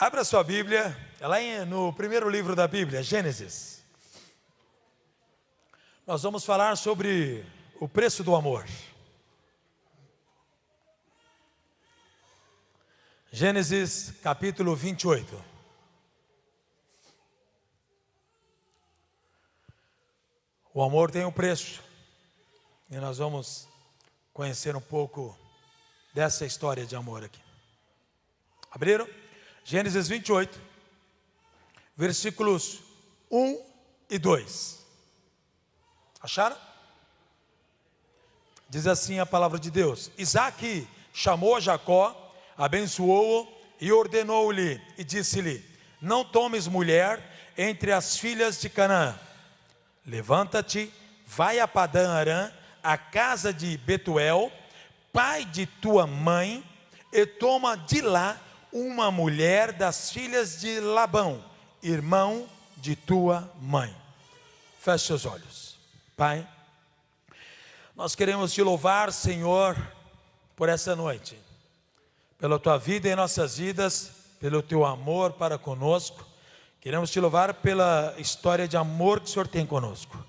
Abra sua Bíblia, lá no primeiro livro da Bíblia, Gênesis. Nós vamos falar sobre o preço do amor. Gênesis capítulo 28. O amor tem um preço. E nós vamos conhecer um pouco dessa história de amor aqui. Abriram? Gênesis 28, versículos 1 e 2. Acharam? Diz assim a palavra de Deus: Isaque chamou a Jacó, abençoou-o e ordenou-lhe e disse-lhe: não tomes mulher entre as filhas de Canaã. Levanta-te, vai a Padã Arã, a casa de Betuel, pai de tua mãe, e toma de lá uma mulher das filhas de Labão, irmão de tua mãe. Feche seus olhos. Pai, nós queremos te louvar, Senhor, por essa noite, pela tua vida em nossas vidas, pelo teu amor para conosco. Queremos te louvar pela história de amor que o Senhor tem conosco.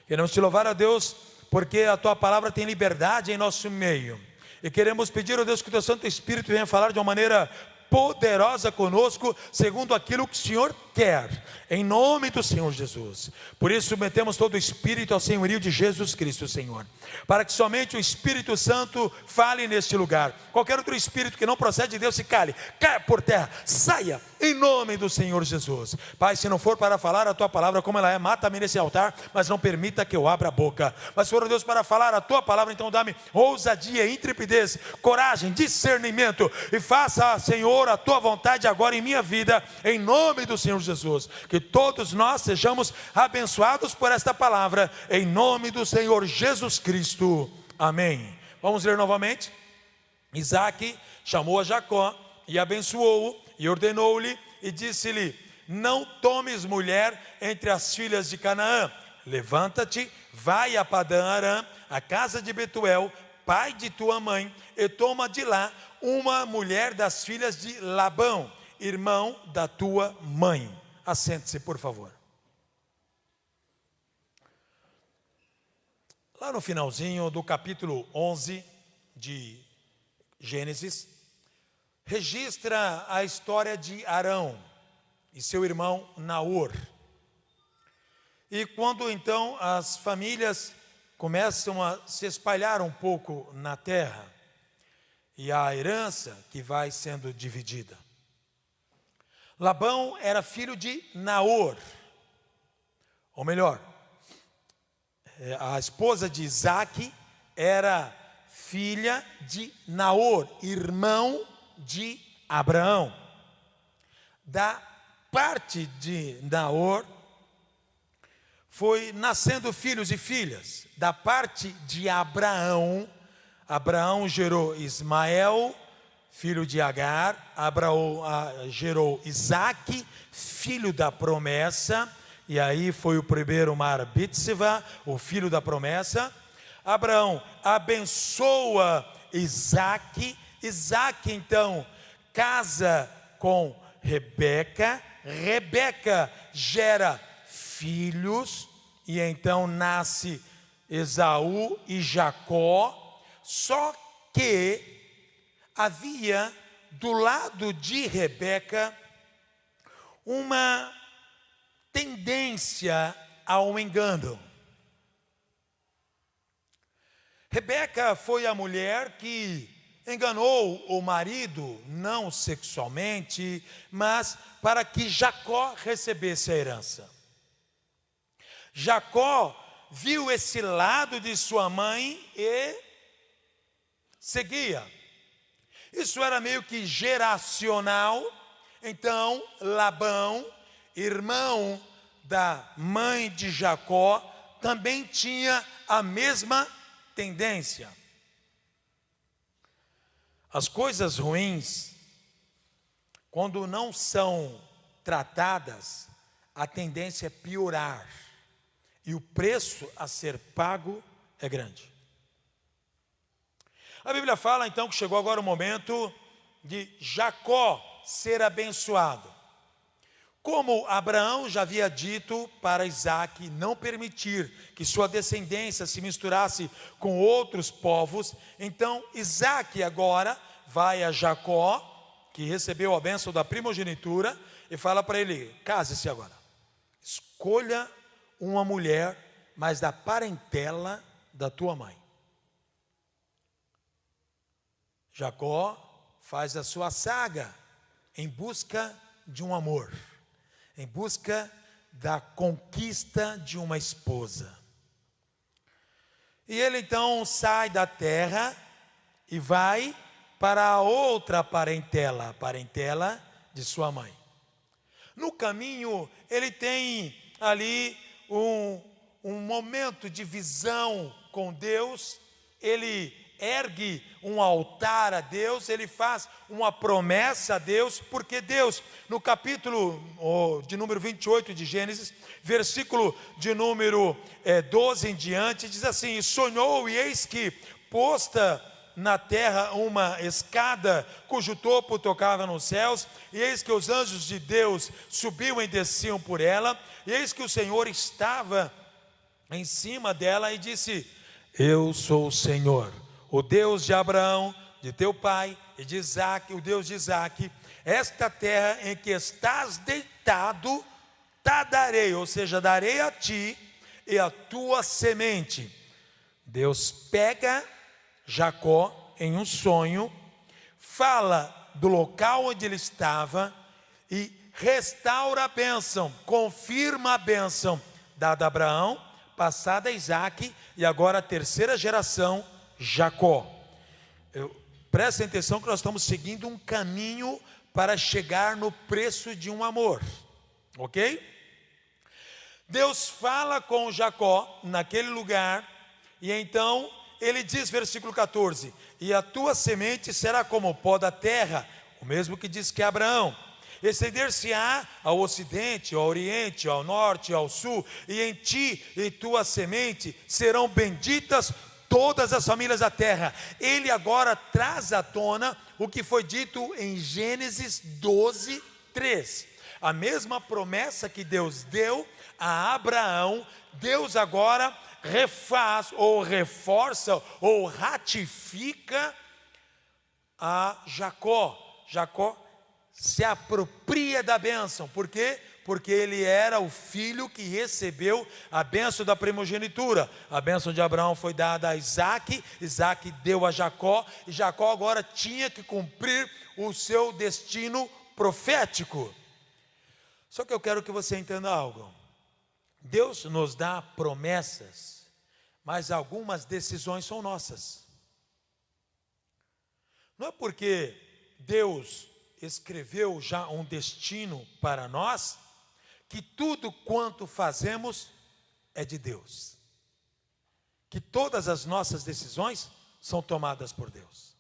Queremos te louvar, a Deus, porque a tua palavra tem liberdade em nosso meio. E queremos pedir, ó Deus, que o teu Santo Espírito venha falar de uma maneira poderosa conosco, segundo aquilo que o Senhor quer, em nome do Senhor Jesus. Por isso submetemos todo o Espírito ao senhorio de Jesus Cristo, Senhor, para que somente o Espírito Santo fale neste lugar. Qualquer outro espírito que não procede de Deus se cale, caia por terra, saia, em nome do Senhor Jesus. Pai, se não for para falar a tua palavra como ela é, mata-me nesse altar, mas não permita que eu abra a boca. Mas se for, Deus, para falar a tua palavra, então dá-me ousadia, intrepidez, coragem, discernimento, e faça, Senhor, a tua vontade agora em minha vida, em nome do Senhor Jesus. Que todos nós sejamos abençoados por esta palavra, em nome do Senhor Jesus Cristo, amém. Vamos ler novamente. Isaque chamou a Jacó e abençoou-o e ordenou-lhe e disse-lhe: não tomes mulher entre as filhas de Canaã. Levanta-te, vai a Padã Arã, a casa de Betuel, pai de tua mãe, e toma de lá uma mulher das filhas de Labão, irmão da tua mãe. Assente-se, por favor. Lá no finalzinho do capítulo 11 de Gênesis, registra a história de Arão e seu irmão Naor. E quando então as famílias começam a se espalhar um pouco na terra, e a herança que vai sendo dividida. Labão era filho de Naor, ou melhor, a esposa de Isaque era filha de Naor, irmão de Abraão. Da parte de Naor foi nascendo filhos e filhas. Da parte de Abraão, Abraão gerou Ismael, filho de Agar. Abraão gerou Isaque, filho da promessa. E aí foi o primeiro mar Bitseva, o filho da promessa. Abraão abençoa Isaque. Isaque então casa com Rebeca. Rebeca gera filhos. E então nasce Esaú e Jacó. Só que havia do lado de Rebeca uma tendência ao engano. Rebeca foi a mulher que enganou o marido, não sexualmente, mas para que Jacó recebesse a herança. Jacó viu esse lado de sua mãe e seguia. Isso era meio que geracional. Então Labão, irmão da mãe de Jacó, também tinha a mesma tendência. As coisas ruins, quando não são tratadas, a tendência é piorar, e o preço a ser pago é grande. A Bíblia fala então que chegou agora o momento de Jacó ser abençoado. Como Abraão já havia dito para Isaque não permitir que sua descendência se misturasse com outros povos, então Isaque agora vai a Jacó, que recebeu a bênção da primogenitura, e fala para ele: case-se agora, escolha uma mulher, mas da parentela da tua mãe. Jacó faz a sua saga em busca de um amor, em busca da conquista de uma esposa. E ele então sai da terra e vai para a outra parentela, a parentela de sua mãe. No caminho, ele tem ali um momento de visão com Deus. Ele ergue um altar a Deus, ele faz uma promessa a Deus, porque Deus, no capítulo de número 28 de Gênesis, versículo de número 12 em diante, diz assim: sonhou, e eis que posta na terra uma escada, cujo topo tocava nos céus, e eis que os anjos de Deus subiam e desciam por ela, e eis que o Senhor estava em cima dela, e disse: eu sou o Senhor, o Deus de Abraão, de teu pai, e de Isaque, o Deus de Isaque. Esta terra em que estás deitado, te darei, ou seja, darei a ti e a tua semente. Deus pega Jacó em um sonho, fala do local onde ele estava e restaura a bênção, confirma a bênção dada a Abraão, passada a Isaque, e agora a terceira geração, Jacó. Prestem atenção que nós estamos seguindo um caminho para chegar no preço de um amor, ok? Deus fala com Jacó naquele lugar, e então ele diz, versículo 14: e a tua semente será como o pó da terra, o mesmo que diz que Abraão. Estender-se-á ao ocidente, ao oriente, ao norte, ao sul, e em ti e tua semente serão benditas todas as famílias da terra. Ele agora traz à tona o que foi dito em Gênesis 12, 3. A mesma promessa que Deus deu a Abraão, Deus agora refaz, ou reforça, ou ratifica a Jacó. Jacó se apropria da bênção. Por quê? Porque ele era o filho que recebeu a bênção da primogenitura. A bênção de Abraão foi dada a Isaque, Isaque deu a Jacó, e Jacó agora tinha que cumprir o seu destino profético. Só que eu quero que você entenda algo. Deus nos dá promessas, mas algumas decisões são nossas. Não é porque Deus escreveu já um destino para nós, que tudo quanto fazemos é de Deus, que todas as nossas decisões são tomadas por Deus.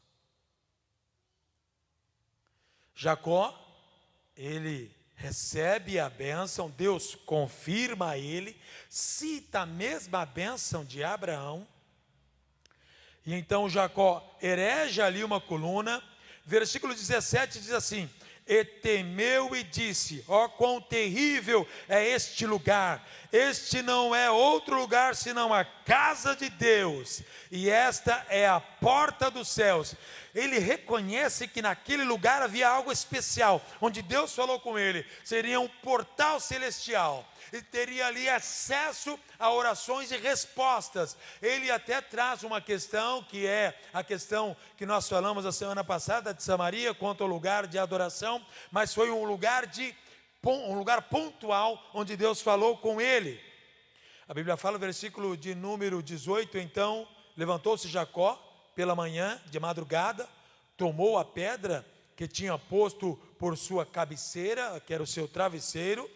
Jacó, ele recebe a bênção, Deus confirma a ele, cita a mesma bênção de Abraão, e então Jacó erege ali uma coluna. Versículo 17 diz assim: e temeu e disse: ó, quão terrível é este lugar, este não é outro lugar senão a casa de Deus, e esta é a porta dos céus. Ele reconhece que naquele lugar havia algo especial, onde Deus falou com ele, seria um portal celestial, e teria ali acesso a orações e respostas. Ele até traz uma questão, que é a questão que nós falamos a semana passada de Samaria, quanto ao lugar de adoração, mas foi um lugar pontual, onde Deus falou com ele. A Bíblia fala, versículo de número 18, então levantou-se Jacó pela manhã, de madrugada, tomou a pedra que tinha posto por sua cabeceira, que era o seu travesseiro,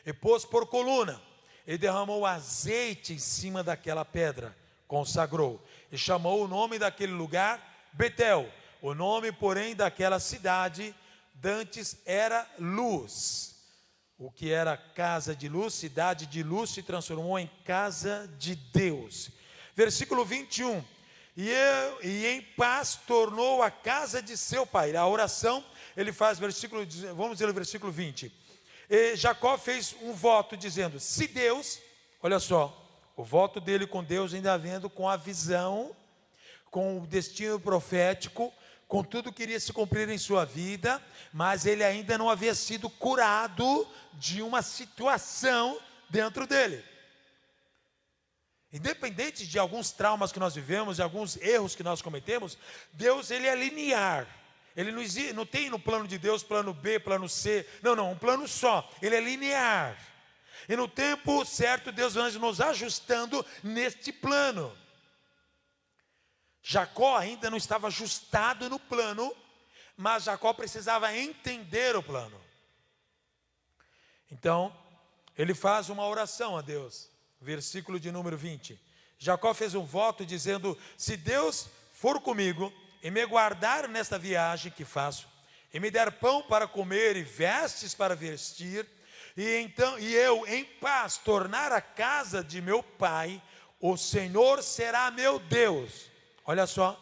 e pôs por coluna, e derramou azeite em cima daquela pedra, consagrou, e chamou o nome daquele lugar Betel. O nome, porém, daquela cidade dantes era Luz. O que era casa de luz, cidade de luz, se transformou em casa de Deus. Versículo 21. E em paz tornou a casa de seu pai. A oração ele faz vamos ler o versículo 20. E Jacó fez um voto dizendo, se Deus, olha só, o voto dele com Deus ainda vendo com a visão, com o destino profético, com tudo que iria se cumprir em sua vida, mas ele ainda não havia sido curado de uma situação dentro dele. Independente de alguns traumas que nós vivemos, de alguns erros que nós cometemos, Deus, ele é linear. Ele não tem no plano de Deus plano B, plano C. Não, um plano só. Ele é linear. E no tempo certo, Deus vai nos ajustando neste plano. Jacó ainda não estava ajustado no plano, mas Jacó precisava entender o plano. Então, ele faz uma oração a Deus. Versículo de número 20. Jacó fez um voto dizendo, se Deus for comigo e me guardar nesta viagem que faço, e me der pão para comer e vestes para vestir, e eu em paz tornar a casa de meu pai, o Senhor será meu Deus. Olha só,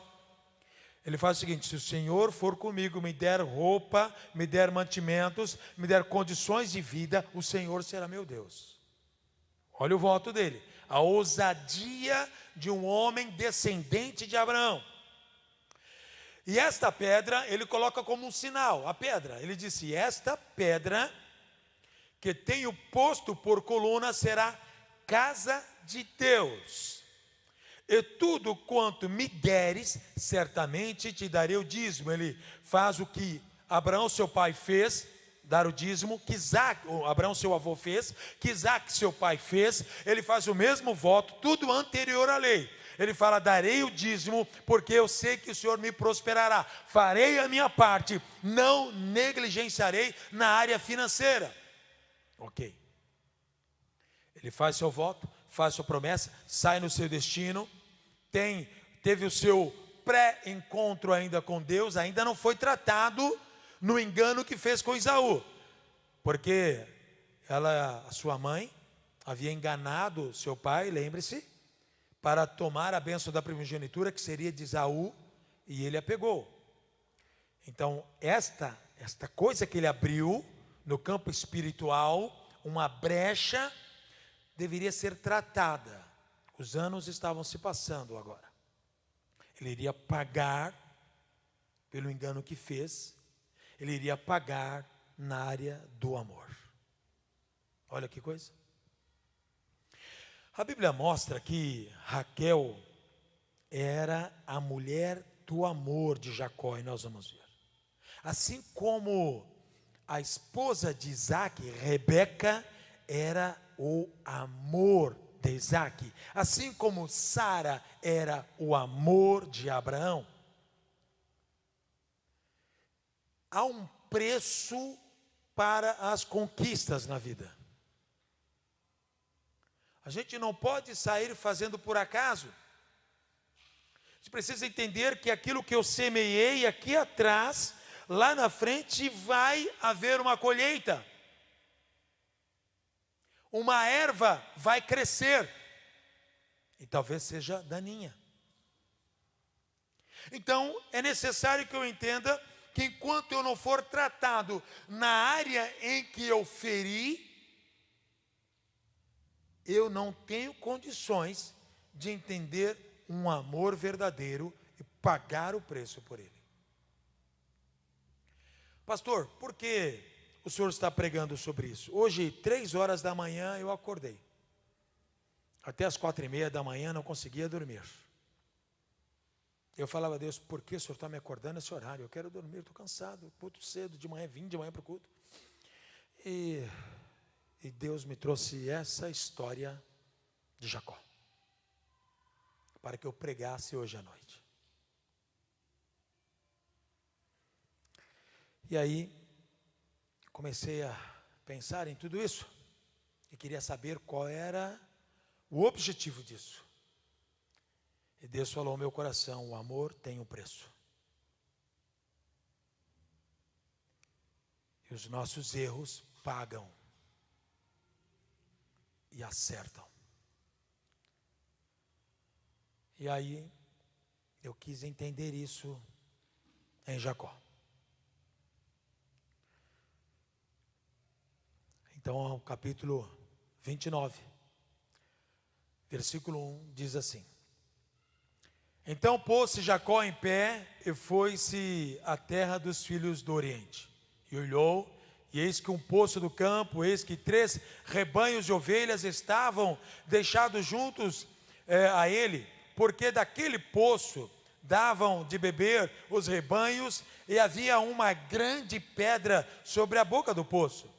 ele faz o seguinte, se o Senhor for comigo, me der roupa, me der mantimentos, me der condições de vida, o Senhor será meu Deus. Olha o voto dele, a ousadia de um homem descendente de Abraão. E esta pedra, ele coloca como um sinal, a pedra. Ele disse, esta pedra que tenho posto por coluna será casa de Deus. E tudo quanto me deres, certamente te darei o dízimo. Ele faz o que Abraão, seu pai, fez, dar o dízimo, que Abraão, seu avô, fez, que Isaac, seu pai, fez. Ele faz o mesmo voto, tudo anterior à lei. Ele fala, darei o dízimo, porque eu sei que o Senhor me prosperará. Farei a minha parte, não negligenciarei na área financeira. Ok. Ele faz seu voto, faz sua promessa, sai no seu destino, teve o seu pré-encontro ainda com Deus, ainda não foi tratado no engano que fez com Esaú, porque a sua mãe, havia enganado seu pai, lembre-se, para tomar a bênção da primogenitura, que seria de Esaú, e ele a pegou. Então, esta coisa que ele abriu, no campo espiritual, uma brecha, deveria ser tratada. Os anos estavam se passando agora. Ele iria pagar pelo engano que fez, ele iria pagar na área do amor. Olha que coisa. A Bíblia mostra que Raquel era a mulher do amor de Jacó, e nós vamos ver. Assim como a esposa de Isaac, Rebeca, era o amor de Isaac, assim como Sara era o amor de Abraão. Há um preço para as conquistas na vida. A gente não pode sair fazendo por acaso. A gente precisa entender que aquilo que eu semeei aqui atrás, lá na frente vai haver uma colheita. Uma erva vai crescer, e talvez seja daninha. Então, é necessário que eu entenda que enquanto eu não for tratado na área em que eu feri, eu não tenho condições de entender um amor verdadeiro e pagar o preço por ele. Pastor, por que o senhor está pregando sobre isso? Hoje, 3 horas da manhã, eu acordei. Até as 4:30 da manhã, não conseguia dormir. Eu falava a Deus, por que o senhor está me acordando nesse horário? Eu quero dormir, estou cansado, culto cedo, de manhã, vim de manhã para o culto. E Deus me trouxe essa história de Jacó, para que eu pregasse hoje à noite. E aí, comecei a pensar em tudo isso, e queria saber qual era o objetivo disso. E Deus falou ao meu coração, o amor tem um preço. E os nossos erros pagam e acertam. E aí, eu quis entender isso em Jacó. Então, capítulo 29, versículo 1 diz assim: Então pôs-se Jacó em pé e foi-se à terra dos filhos do Oriente. E olhou, e eis que um poço do campo, eis que 3 rebanhos de ovelhas estavam deixados juntos a ele, porque daquele poço davam de beber os rebanhos, e havia uma grande pedra sobre a boca do poço.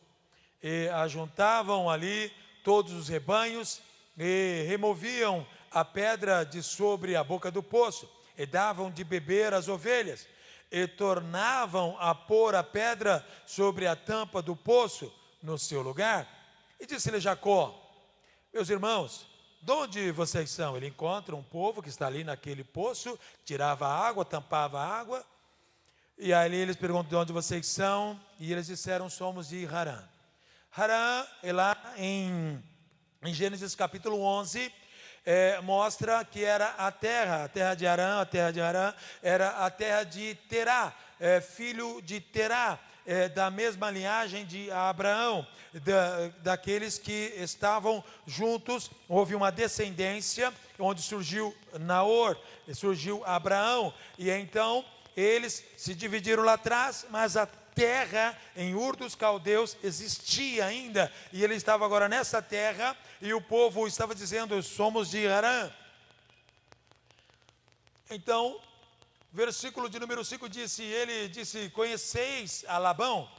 E ajuntavam ali todos os rebanhos, e removiam a pedra de sobre a boca do poço, e davam de beber às ovelhas, e tornavam a pôr a pedra sobre a tampa do poço no seu lugar. E disse-lhe Jacó: Meus irmãos, de onde vocês são? Ele encontra um povo que está ali naquele poço, tirava a água, tampava a água, e aí eles perguntam: de onde vocês são? E eles disseram: somos de Harã. Harã é lá em Gênesis capítulo 11, mostra que era a terra de Harã. A terra de Harã era a terra de Terá, filho de Terá, da mesma linhagem de Abraão, daqueles que estavam juntos. Houve uma descendência, onde surgiu Naor, surgiu Abraão, e então eles se dividiram lá atrás, mas a terra em Ur dos Caldeus existia ainda, e ele estava agora nessa terra, e o povo estava dizendo: somos de Harã. Então, versículo de número 5 disse, ele disse: conheceis a Labão?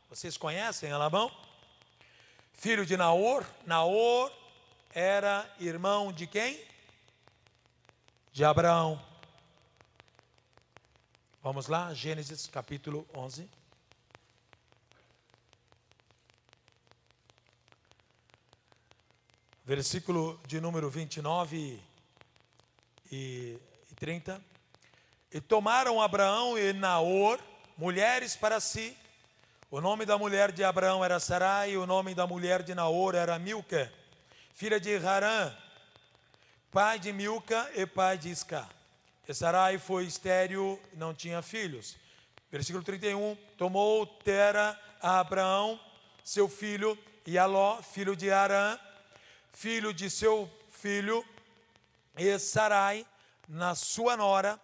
Vocês conhecem a Labão? Filho de Naor. Naor era irmão de quem? De Abraão. Vamos lá, Gênesis capítulo 11. Versículo de número 29 e 30. E tomaram Abraão e Naor mulheres para si. O nome da mulher de Abraão era Sarai, e o nome da mulher de Naor era Milca, filha de Harã, pai de Milca e pai de Isca. E Sarai foi estéril, não tinha filhos. Versículo 31. Tomou Tera a Abraão, seu filho, e Aló, filho de Harã, filho de seu filho, e Sarai, na sua nora,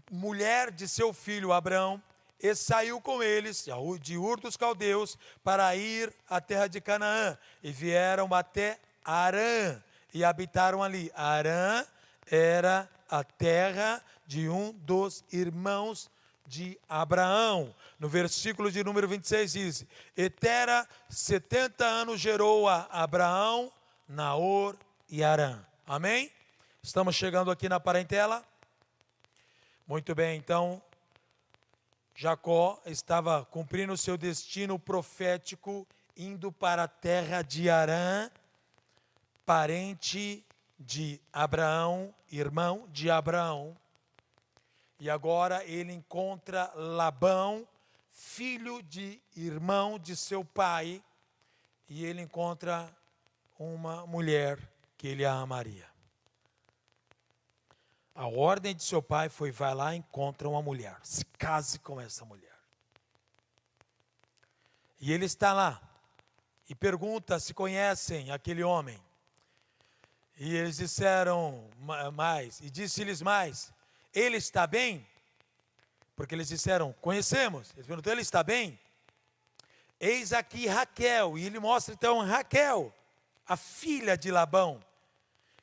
mulher de seu filho Abraão, e saiu com eles de Ur dos Caldeus para ir à terra de Canaã, e vieram até Harã e habitaram ali. Harã era a terra de um dos irmãos de Abraão. No versículo de número 26 diz: e Tera 70 anos gerou a Abraão, Naor e Harã. Amém? Estamos chegando aqui na parentela. Muito bem, então Jacó estava cumprindo o seu destino profético, indo para a terra de Harã, parente de Abraão, irmão de Abraão. E agora ele encontra Labão, filho de irmão de seu pai, e ele encontra uma mulher que ele amaria. A ordem de seu pai foi: vai lá e encontra uma mulher, se case com essa mulher. E ele está lá e pergunta se conhecem aquele homem. E eles disseram mais, e disse-lhes mais: ele está bem? Porque eles disseram: conhecemos. Ele perguntou: ele está bem? Eis aqui Raquel. E ele mostra então Raquel, a filha de Labão,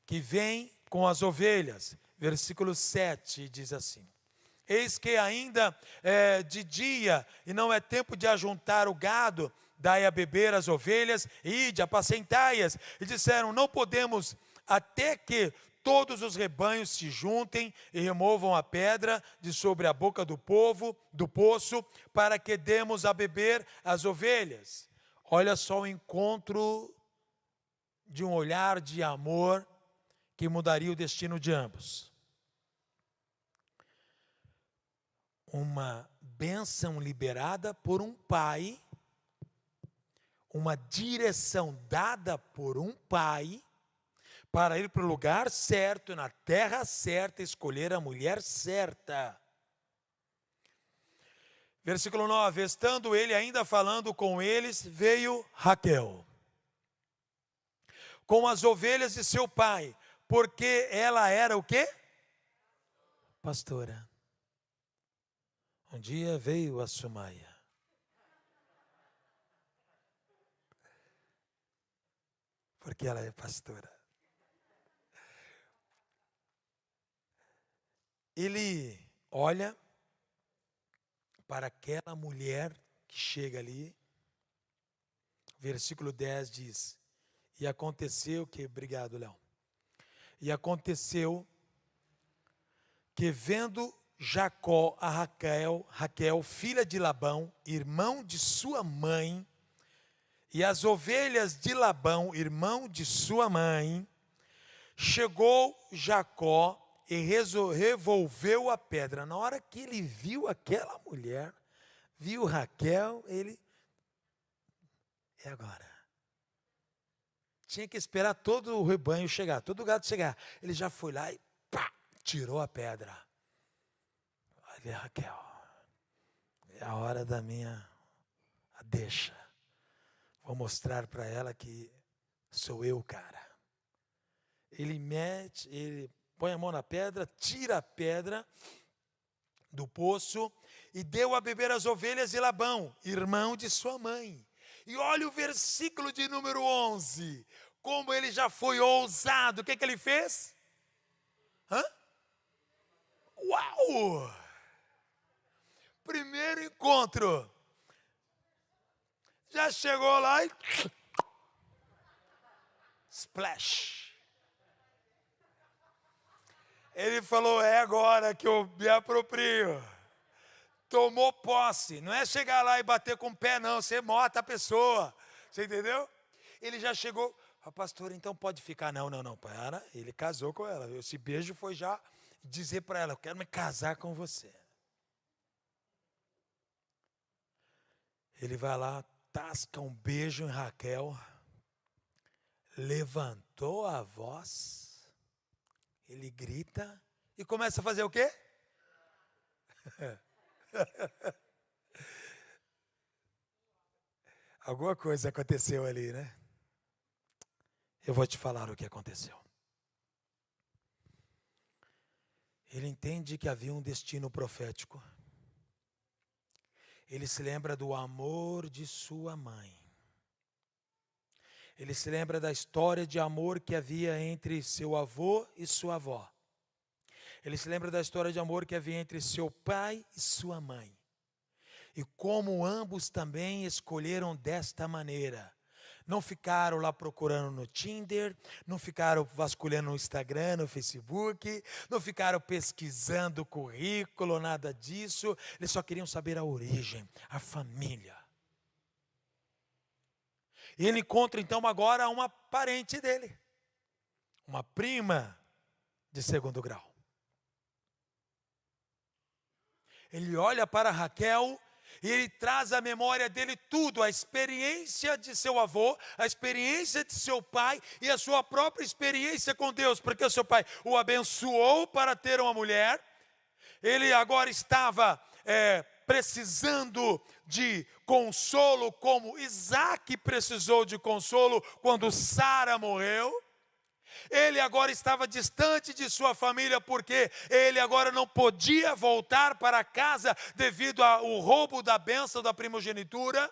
que vem com as ovelhas. Versículo 7 diz assim: eis que ainda é de dia, e não é tempo de ajuntar o gado, dai a beber as ovelhas, e ide, apacentai-as. E disseram: não podemos, até que todos os rebanhos se juntem e removam a pedra de sobre a boca do poço, para que demos a beber as ovelhas. Olha só o encontro de um olhar de amor que mudaria o destino de ambos. Uma bênção liberada por um pai, uma direção dada por um pai, para ir para o lugar certo, na terra certa, escolher a mulher certa. Versículo 9: estando ele ainda falando com eles, veio Raquel com as ovelhas de seu pai, porque ela era o quê? Pastora. Um dia veio a Sumaia. Porque ela é pastora. Ele olha para aquela mulher que chega ali. Versículo 10 diz: e aconteceu que, obrigado, Léo. E aconteceu que, vendo Jacó a Raquel, filha de Labão, irmão de sua mãe, e as ovelhas de Labão, irmão de sua mãe, chegou Jacó e revolveu a pedra. Na hora que ele viu aquela mulher, viu Raquel, ele, é agora. Tinha que esperar todo o rebanho chegar, todo o gado chegar. Ele já foi lá e pá, tirou a pedra. Olha, Raquel, é a hora da minha deixa. Vou mostrar para ela que sou eu, cara. Ele põe a mão na pedra, tira a pedra do poço e deu a beber as ovelhas de Labão, irmão de sua mãe. E olha o versículo de número 11, como ele já foi ousado. O que ele fez? Uau! Primeiro encontro. Já chegou lá e splash. Ele falou, é agora que eu me aproprio. Tomou posse. Não é chegar lá e bater com o pé, não. Você mata a pessoa. Você entendeu? Ele já chegou. Pastor, então pode ficar. Não. Para. Ele casou com ela. Esse beijo foi já dizer para ela, eu quero me casar com você. Ele vai lá, tasca um beijo em Raquel. Levantou a voz. Ele grita e começa a fazer o quê? Alguma coisa aconteceu ali, né? Eu vou te falar o que aconteceu. Ele entende que havia um destino profético. Ele se lembra do amor de sua mãe. Ele se lembra da história de amor que havia entre seu avô e sua avó. Ele se lembra da história de amor que havia entre seu pai e sua mãe. E como ambos também escolheram desta maneira. Não ficaram lá procurando no Tinder, não ficaram vasculhando no Instagram, no Facebook, não ficaram pesquisando currículo, nada disso. Eles só queriam saber a origem, a família. E ele encontra então agora uma parente dele, uma prima de segundo grau. Ele olha para Raquel e ele traz à memória dele tudo, a experiência de seu avô, a experiência de seu pai e a sua própria experiência com Deus, porque o seu pai o abençoou para ter uma mulher. Ele agora estava precisando de consolo, como Isaac precisou de consolo quando Sara morreu. Ele agora estava distante de sua família, porque ele agora não podia voltar para casa devido ao roubo da bênção da primogenitura.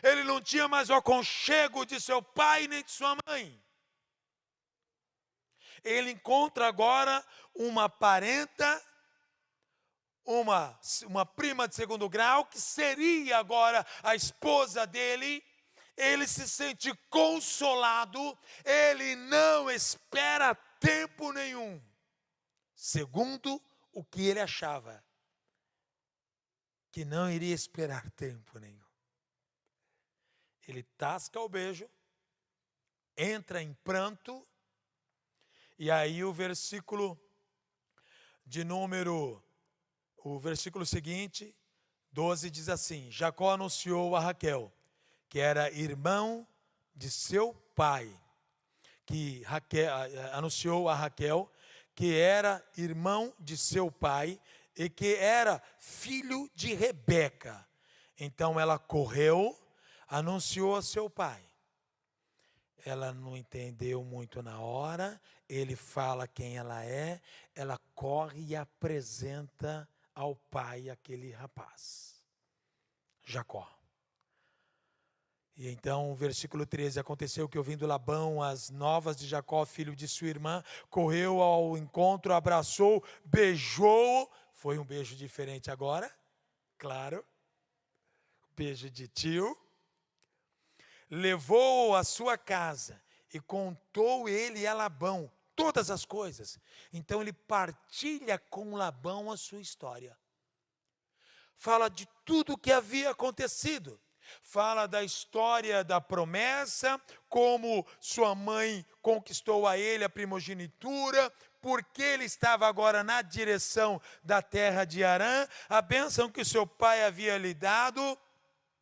Ele não tinha mais o aconchego de seu pai nem de sua mãe. Ele encontra agora uma parenta, uma prima de segundo grau, que seria agora a esposa dele. Ele se sente consolado, ele não espera tempo nenhum, segundo o que ele achava, que não iria esperar tempo nenhum. Ele tasca o beijo, entra em pranto, e aí o versículo seguinte, 12, diz assim: Jacó anunciou a Raquel, que era irmão de seu pai, anunciou a Raquel, que era irmão de seu pai, e que era filho de Rebeca. Então ela correu, anunciou a seu pai. Ela não entendeu muito na hora, ele fala quem ela corre e apresenta ao pai aquele rapaz, Jacó. E então, versículo 13, aconteceu que ouvindo Labão as novas de Jacó, filho de sua irmã, correu ao encontro, abraçou, beijou, foi um beijo diferente agora, claro, beijo de tio, levou-o à sua casa e contou ele a Labão todas as coisas. Então ele partilha com Labão a sua história. Fala de tudo o que havia acontecido. Fala da história da promessa, como sua mãe conquistou a ele a primogenitura, porque ele estava agora na direção da terra de Harã, a bênção que seu pai havia lhe dado.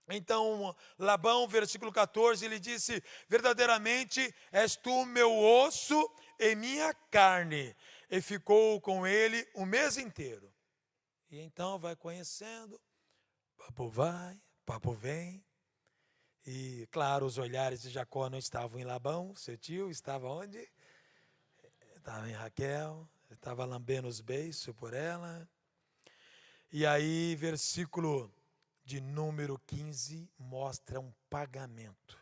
Então Labão, versículo 14, ele disse: verdadeiramente és tu meu osso e minha carne. E ficou com ele o mês inteiro. E então vai conhecendo, papo vai, papo vem. E claro, os olhares de Jacó não estavam em Labão, seu tio, estava onde? Estava em Raquel, estava lambendo os beiços por ela. E aí, versículo de número 15, mostra um pagamento.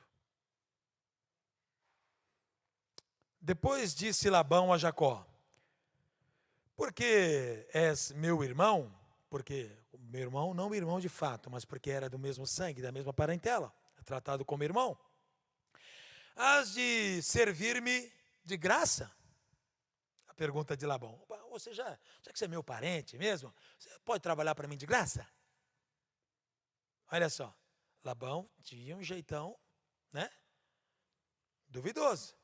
Depois disse Labão a Jacó: porque és meu irmão, porque meu irmão, não meu irmão de fato, mas porque era do mesmo sangue, da mesma parentela, tratado como irmão, hás de servir-me de graça? A pergunta de Labão: você já que você é meu parente mesmo, você pode trabalhar para mim de graça? Olha só, Labão tinha um jeitão, né? Duvidoso.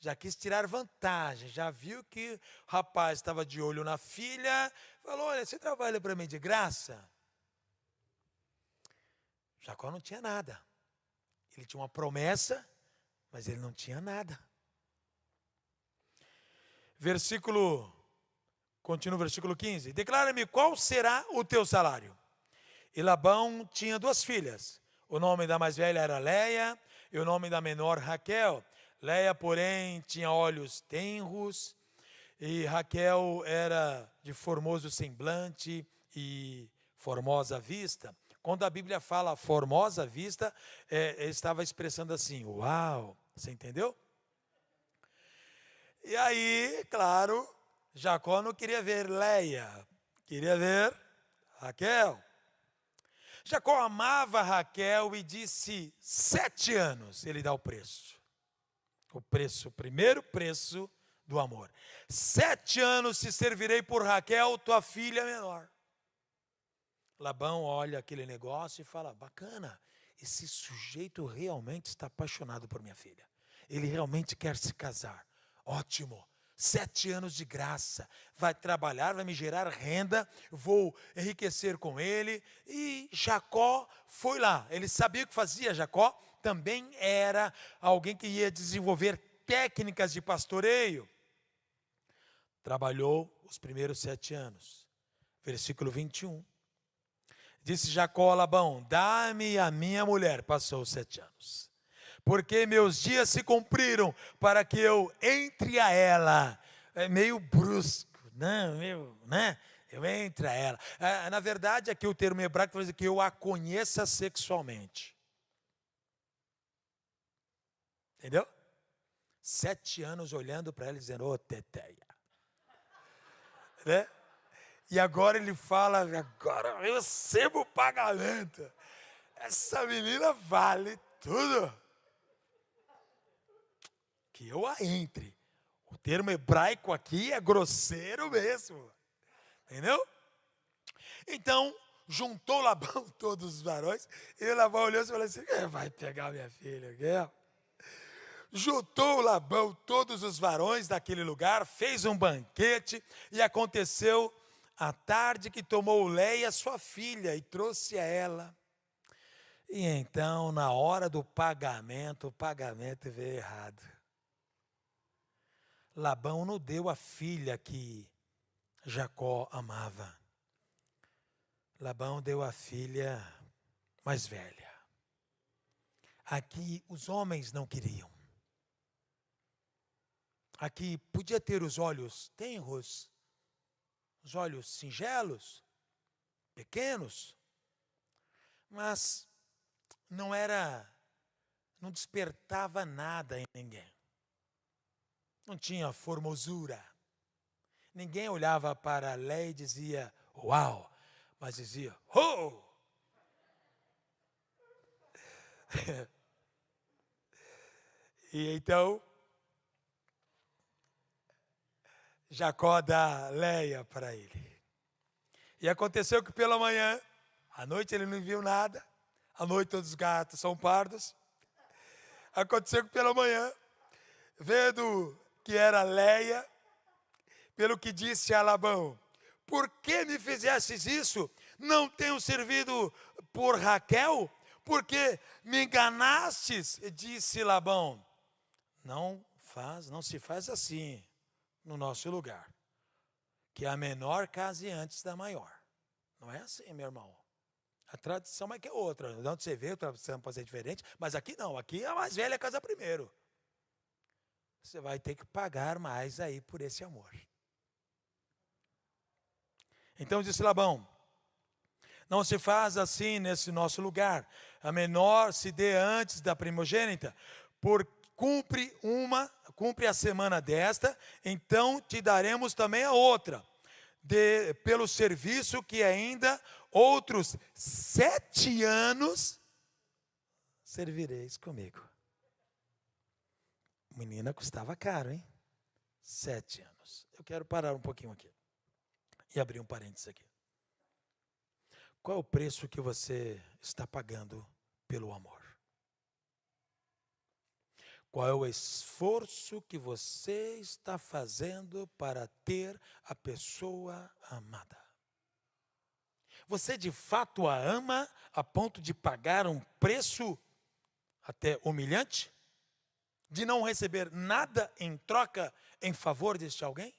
Já quis tirar vantagem, já viu que o rapaz estava de olho na filha, falou: olha, você trabalha para mim de graça? Jacó não tinha nada. Ele tinha uma promessa, mas ele não tinha nada. Continua o versículo 15. Declara-me qual será o teu salário. E Labão tinha duas filhas. O nome da mais velha era Leia, e o nome da menor Raquel. Leia, porém, tinha olhos tenros, e Raquel era de formoso semblante e formosa vista. Quando a Bíblia fala formosa vista, estava expressando assim: uau, você entendeu? E aí, claro, Jacó não queria ver Leia, queria ver Raquel. Jacó amava Raquel e disse: 7 anos ele dá o preço. O primeiro preço do amor. 7 anos te servirei por Raquel, tua filha menor. Labão olha aquele negócio e fala: bacana, esse sujeito realmente está apaixonado por minha filha. Ele realmente quer se casar. Ótimo. 7 anos de graça, vai trabalhar, vai me gerar renda, vou enriquecer com ele. E Jacó foi lá, ele sabia o que fazia. Jacó também era alguém que ia desenvolver técnicas de pastoreio. Trabalhou os primeiros 7 anos. Versículo 21. Disse Jacó a Labão: dá-me a minha mulher. Passou os 7 anos. Porque meus dias se cumpriram para que eu entre a ela. É meio brusco, né? Eu entre a ela. Na verdade, aqui o termo hebraico fala que eu a conheça sexualmente. Entendeu? 7 anos olhando para ela e dizendo: ô teteia. Né? E agora ele fala: agora eu recebo o pagamento. Essa menina vale tudo. Que eu a entre. O termo hebraico aqui é grosseiro mesmo. Entendeu? Então, juntou Labão todos os varões. E Labão olhou e falou assim: vai pegar minha filha aqui. Juntou Labão todos os varões daquele lugar, fez um banquete. E aconteceu à tarde que tomou Leia, sua filha, e trouxe a ela. E então, na hora do pagamento, o pagamento veio errado. Labão não deu a filha que Jacó amava. Labão deu a filha mais velha. Aqui os homens não queriam. Aqui podia ter os olhos tenros, os olhos singelos, pequenos, mas não despertava nada em ninguém. Não tinha formosura. Ninguém olhava para Léia e dizia, uau, mas dizia, oh! E então, Jacó dá Léia para ele. E aconteceu que pela manhã, à noite ele não viu nada. À noite todos os gatos são pardos. Aconteceu que pela manhã, vendo que era Léia, pelo que disse a Labão, por que me fizestes isso? Não tenho servido por Raquel? Porque me enganastes, disse Labão. Não se faz assim no nosso lugar. Que a menor case antes da maior. Não é assim, meu irmão. A tradição é que é outra. De onde você vê, a tradição pode ser diferente, mas aqui não. Aqui a mais velha casa primeiro. Você vai ter que pagar mais aí por esse amor. Então disse Labão, não se faz assim nesse nosso lugar. A menor se dê antes da primogênita, cumpre a semana desta, então te daremos também a outra, pelo serviço que ainda outros 7 anos servireis comigo. Menina custava caro, hein? 7 anos. Eu quero parar um pouquinho aqui e abrir um parênteses aqui. Qual é o preço que você está pagando pelo amor? Qual é o esforço que você está fazendo para ter a pessoa amada? Você de fato a ama a ponto de pagar um preço até humilhante? De não receber nada em troca em favor deste alguém?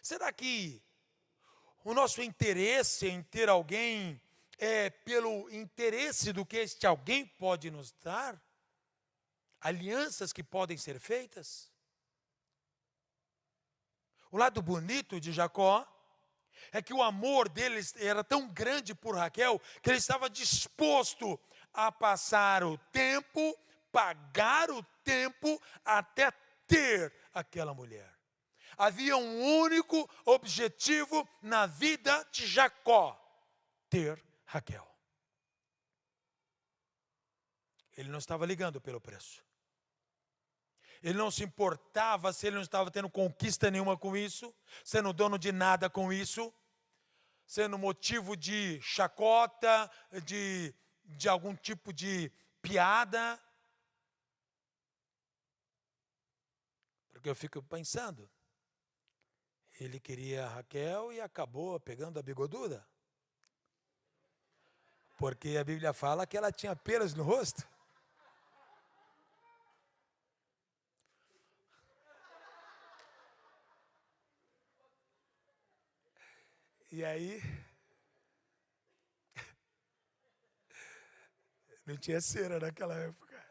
Será que o nosso interesse em ter alguém é pelo interesse do que este alguém pode nos dar? Alianças que podem ser feitas? O lado bonito de Jacó é que o amor dele era tão grande por Raquel que ele estava disposto a passar o tempo, pagar o tempo até ter aquela mulher. Havia um único objetivo na vida de Jacó: ter Raquel. Ele não estava ligando pelo preço. Ele não se importava se ele não estava tendo conquista nenhuma com isso, sendo dono de nada com isso, sendo motivo de chacota, de algum tipo de piada. Porque eu fico pensando, ele queria a Raquel e acabou pegando a bigoduda. Porque a Bíblia fala que ela tinha pelos no rosto. E aí, não tinha cera naquela época.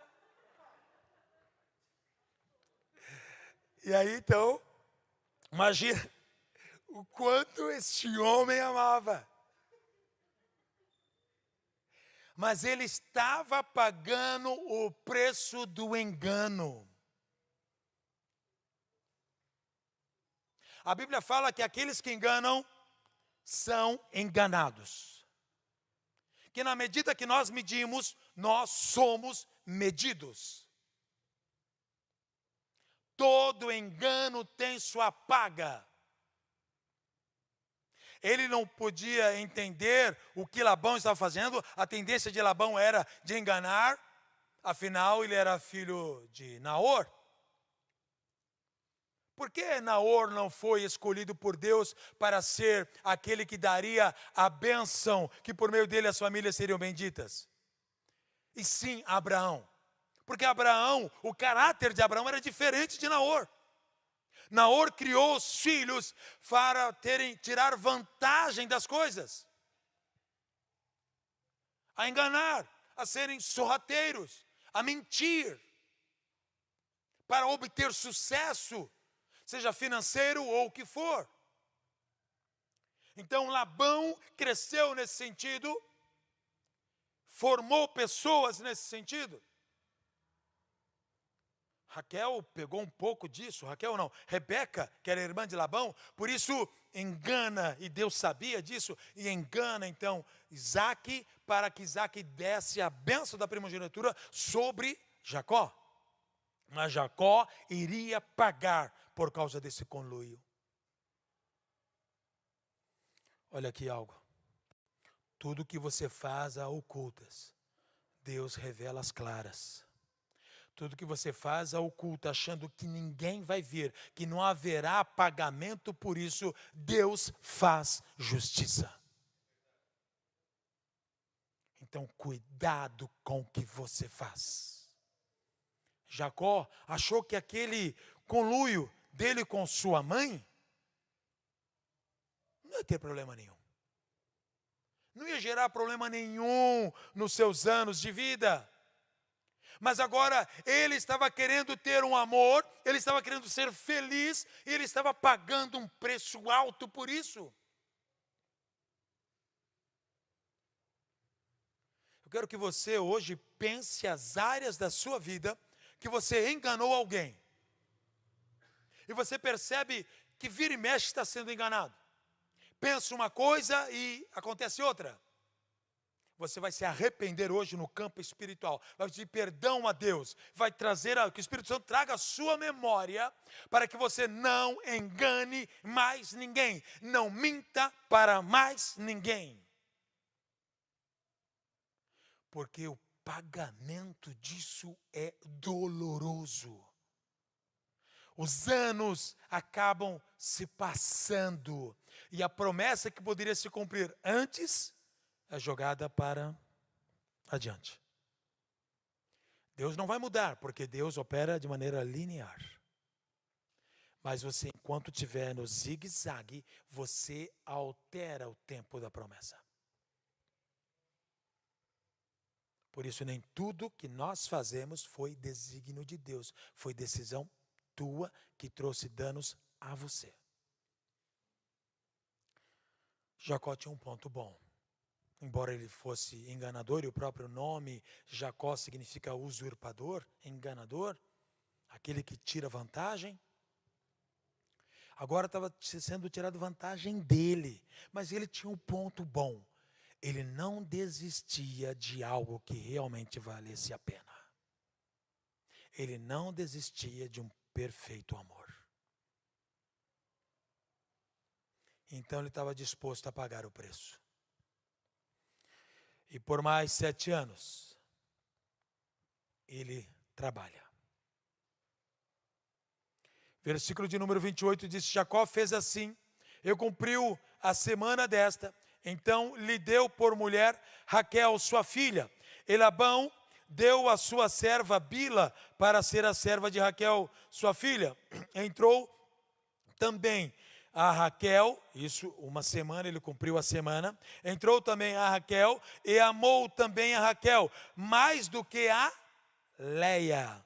E aí, então, imagina o quanto este homem amava. Mas ele estava pagando o preço do engano. A Bíblia fala que aqueles que enganam são enganados. Que na medida que nós medimos, nós somos medidos. Todo engano tem sua paga. Ele não podia entender o que Labão estava fazendo. A tendência de Labão era de enganar. Afinal, ele era filho de Naor. Por que Naor não foi escolhido por Deus para ser aquele que daria a bênção, que por meio dele as famílias seriam benditas? E sim, Abraão. Porque Abraão, o caráter de Abraão era diferente de Naor. Naor criou os filhos para tirar vantagem das coisas, a enganar, a serem sorrateiros, a mentir, para obter sucesso, seja financeiro ou o que for. Então Labão cresceu nesse sentido, formou pessoas nesse sentido. Raquel pegou um pouco disso, Raquel não, Rebeca, que era irmã de Labão, por isso engana, e Deus sabia disso, e engana então Isaac, para que Isaac desse a bênção da primogenitura sobre Jacó. Mas Jacó iria pagar por causa desse conluio. Olha aqui algo. Tudo que você faz a ocultas, Deus revela as claras. Tudo que você faz a oculta, achando que ninguém vai ver, que não haverá pagamento por isso, Deus faz justiça. Então, cuidado com o que você faz. Jacó achou que aquele conluio dele com sua mãe não ia ter problema nenhum. Não ia gerar problema nenhum nos seus anos de vida. Mas agora ele estava querendo ter um amor, ele estava querendo ser feliz, e ele estava pagando um preço alto por isso. Eu quero que você hoje pense as áreas da sua vida que você enganou alguém. E você percebe que vira e mexe está sendo enganado. Pensa uma coisa e acontece outra. Você vai se arrepender hoje no campo espiritual, vai pedir perdão a Deus, vai trazer, que o Espírito Santo traga a sua memória, para que você não engane mais ninguém, não minta para mais ninguém. Porque o pagamento disso é doloroso. Os anos acabam se passando, e a promessa que poderia se cumprir antes é jogada para adiante. Deus não vai mudar, porque Deus opera de maneira linear. Mas você, enquanto estiver no zigue-zague, você altera o tempo da promessa. Por isso, nem tudo que nós fazemos foi desígnio de Deus. Foi decisão tua que trouxe danos a você. Jacó tinha um ponto bom. Embora ele fosse enganador, e o próprio nome Jacó significa usurpador, enganador, aquele que tira vantagem. Agora estava sendo tirado vantagem dele, mas ele tinha um ponto bom. Ele não desistia de algo que realmente valesse a pena. Ele não desistia de um perfeito amor. Então ele estava disposto a pagar o preço. E por mais 7 anos, ele trabalha. Versículo de número 28 diz: Jacó fez assim, e cumpriu a semana desta, então lhe deu por mulher Raquel, sua filha. E Labão deu a sua serva Bila para ser a serva de Raquel, sua filha. Entrou também a Raquel, isso uma semana, ele cumpriu a semana. Entrou também a Raquel e amou também a Raquel, mais do que a Leia.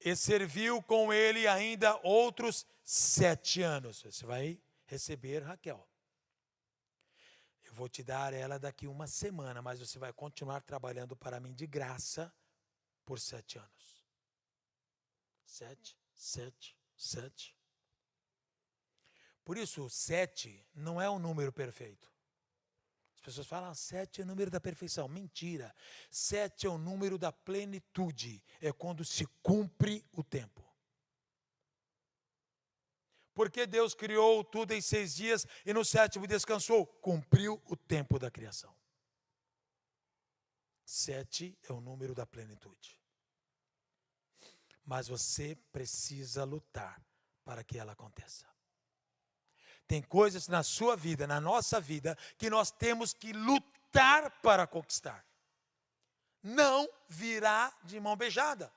E serviu com ele ainda outros 7 anos. Você vai receber Raquel. Eu vou te dar ela daqui uma semana, mas você vai continuar trabalhando para mim de graça por 7 anos. 7, 7, 7. Por isso, 7 não é um número perfeito. As pessoas falam, 7 é o número da perfeição. Mentira. 7 é o número da plenitude. É quando se cumpre o tempo. Porque Deus criou tudo em 6 dias e no 7º descansou. Cumpriu o tempo da criação. 7 é o número da plenitude. Mas você precisa lutar para que ela aconteça. Tem coisas na sua vida, na nossa vida, que nós temos que lutar para conquistar. Não virá de mão beijada.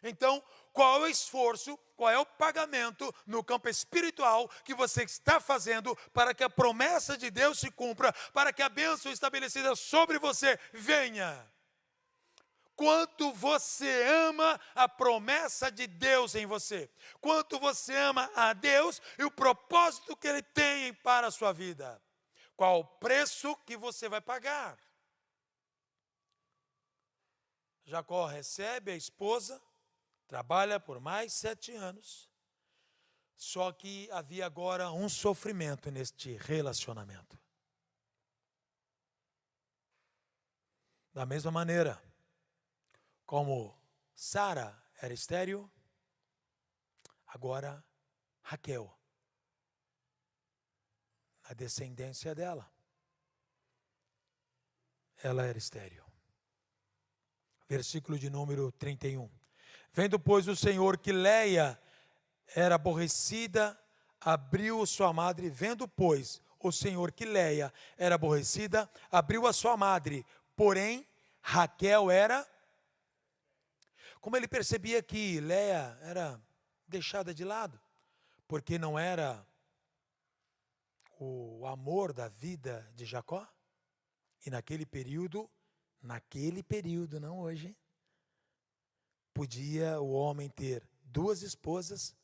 Então, qual é o esforço, qual é o pagamento no campo espiritual que você está fazendo para que a promessa de Deus se cumpra, para que a bênção estabelecida sobre você venha? Quanto você ama a promessa de Deus em você? Quanto você ama a Deus e o propósito que Ele tem para a sua vida? Qual o preço que você vai pagar? Jacó recebe a esposa, trabalha por mais 7 anos, só que havia agora um sofrimento neste relacionamento. Da mesma maneira, como Sara era estéril, agora Raquel, a descendência dela, ela era estéril. Versículo de número 31. Vendo, pois, o Senhor que Leia era aborrecida, abriu sua madre. Vendo, pois, o Senhor que Leia era aborrecida, abriu a sua madre. Porém, Raquel era... Como ele percebia que Leia era deixada de lado, porque não era o amor da vida de Jacó, e naquele período, não hoje, podia o homem ter 2 esposas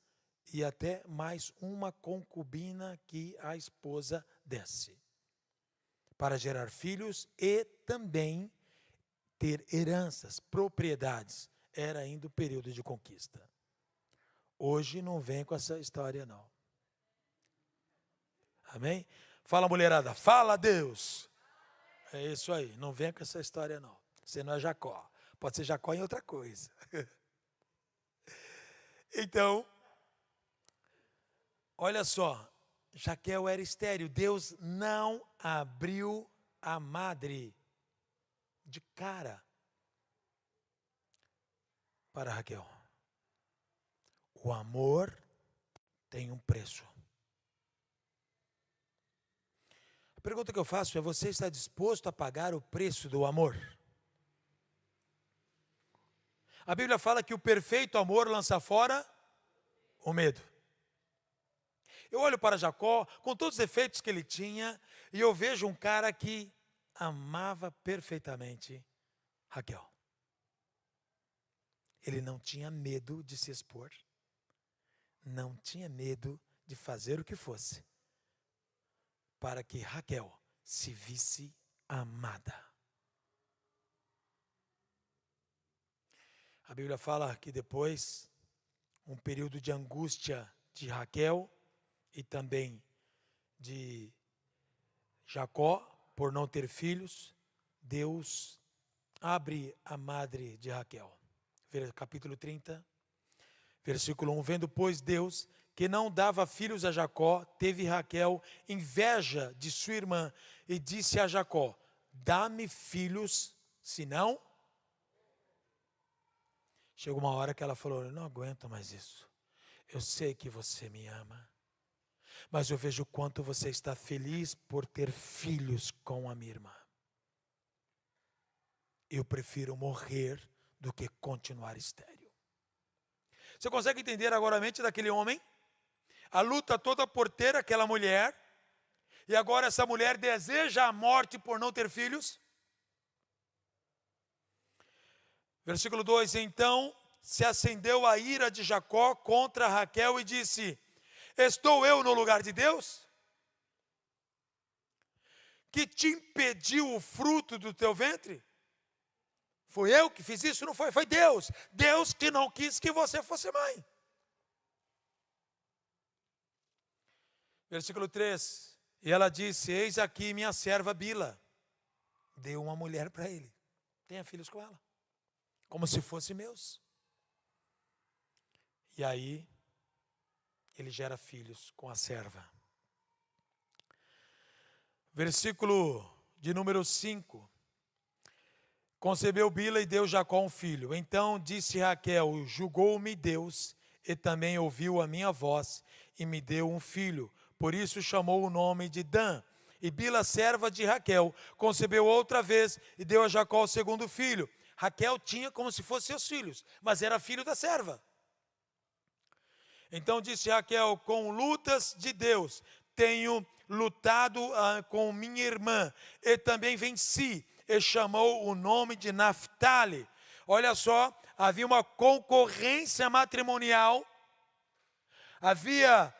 e até mais uma concubina que a esposa desse, para gerar filhos e também ter heranças, propriedades. Era ainda o período de conquista. Hoje não vem com essa história não. Amém? Fala, mulherada, fala, Deus. É isso aí, não vem com essa história não. Você não é Jacó. Pode ser Jacó em outra coisa. Então, olha só, Raquel era estéril. Deus não abriu a madre de cara para Raquel. O amor tem um preço. A pergunta que eu faço é: você está disposto a pagar o preço do amor? A Bíblia fala que o perfeito amor lança fora o medo. Eu olho para Jacó, com todos os defeitos que ele tinha, e eu vejo um cara que amava perfeitamente Raquel. Ele não tinha medo de se expor, não tinha medo de fazer o que fosse, para que Raquel se visse amada. A Bíblia fala que depois, um período de angústia de Raquel e também de Jacó, por não ter filhos, Deus abre a madre de Raquel. Capítulo 30, versículo 1. Vendo, pois, Deus que não dava filhos a Jacó, teve Raquel inveja de sua irmã e disse a Jacó: dá-me filhos, senão... Chegou uma hora que ela falou: eu não aguento mais isso. Eu sei que você me ama, mas eu vejo o quanto você está feliz por ter filhos com a minha irmã. Eu prefiro morrer do que continuar estéril. Você consegue entender agora a mente daquele homem? A luta toda por ter aquela mulher, e agora essa mulher deseja a morte por não ter filhos? Versículo 2, então se acendeu a ira de Jacó contra Raquel e disse: estou eu no lugar de Deus? Que te impediu o fruto do teu ventre? Foi eu que fiz isso? Não foi, foi Deus. Deus que não quis que você fosse mãe. Versículo 3, e ela disse: eis aqui minha serva Bila. Deu uma mulher para ele, tenha filhos com ela, como se fossem meus. E aí, ele gera filhos com a serva. Versículo de número 5. Concebeu Bila e deu Jacó um filho. Então disse Raquel: julgou-me Deus e também ouviu a minha voz e me deu um filho. Por isso chamou o nome de Dan. E Bila, serva de Raquel, concebeu outra vez e deu a Jacó o segundo filho. Raquel tinha como se fossem seus filhos, mas era filho da serva. Então disse Raquel: com lutas de Deus tenho lutado com minha irmã, e também venci, e chamou o nome de Naphtali. Olha só, havia uma concorrência matrimonial, havia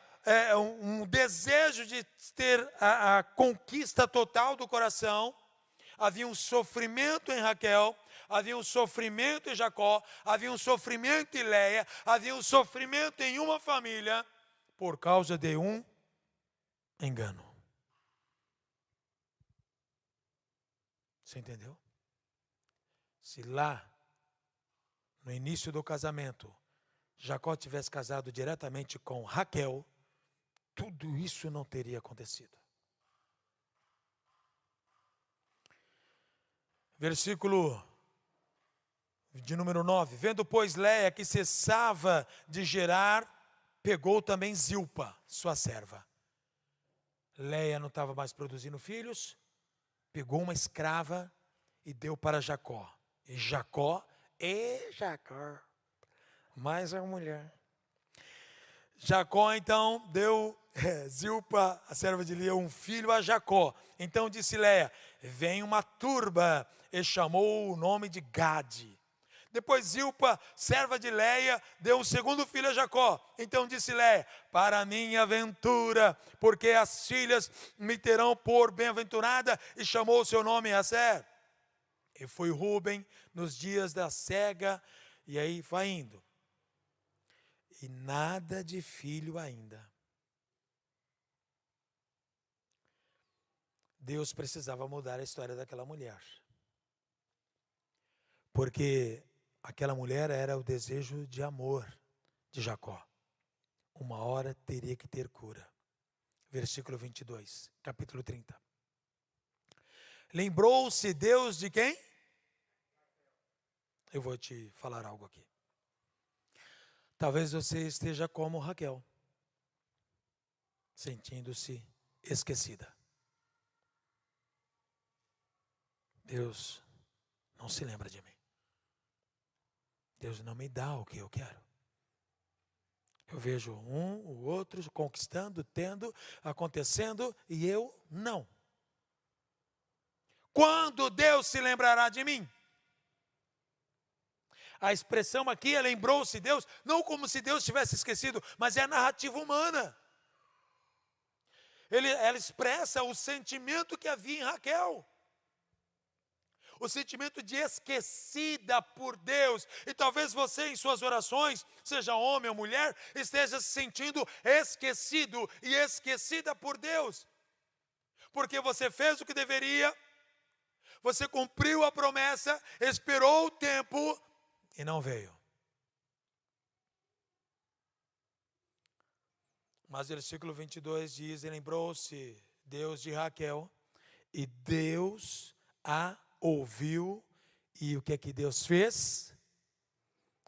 um desejo de ter a conquista total do coração, havia um sofrimento em Raquel, havia um sofrimento em Jacó, havia um sofrimento em Leia, havia um sofrimento em uma família, por causa de um engano. Você entendeu? Se lá, no início do casamento, Jacó tivesse casado diretamente com Raquel, tudo isso não teria acontecido. Versículo de número 9. Vendo, pois, Leia que cessava de gerar, pegou também Zilpa, sua serva. Leia não estava mais produzindo filhos, pegou uma escrava e deu para Jacó. E Jacó, mais uma mulher. Jacó então deu Zilpa, a serva de Lia, um filho a Jacó. Então disse Leia: vem uma turba, e chamou o nome de Gade. Depois Zilpa, serva de Leia, deu um segundo filho a Jacó. Então disse Leia: para minha ventura, porque as filhas me terão por bem-aventurada, e chamou o seu nome Aser. E foi Rúben nos dias da cega, e aí vai indo. E nada de filho ainda. Deus precisava mudar a história daquela mulher. Porque aquela mulher era o desejo de amor de Jacó. Uma hora teria que ter cura. Versículo 22, capítulo 30. Lembrou-se Deus de quem? Eu vou te falar algo aqui. Talvez você esteja como Raquel, sentindo-se esquecida. Deus não se lembra de mim. Deus não me dá o que eu quero. Eu vejo o outro conquistando, tendo, acontecendo, e eu não. Quando Deus se lembrará de mim? A expressão aqui é lembrou-se Deus, não como se Deus tivesse esquecido, mas é a narrativa humana. Ela expressa o sentimento que havia em Raquel. O sentimento de esquecida por Deus. E talvez você em suas orações, seja homem ou mulher, esteja se sentindo esquecido e esquecida por Deus. Porque você fez o que deveria, você cumpriu a promessa, esperou o tempo e não veio. Mas o versículo 22 diz: e lembrou-se Deus de Raquel, e Deus a ouviu, e o que é que Deus fez?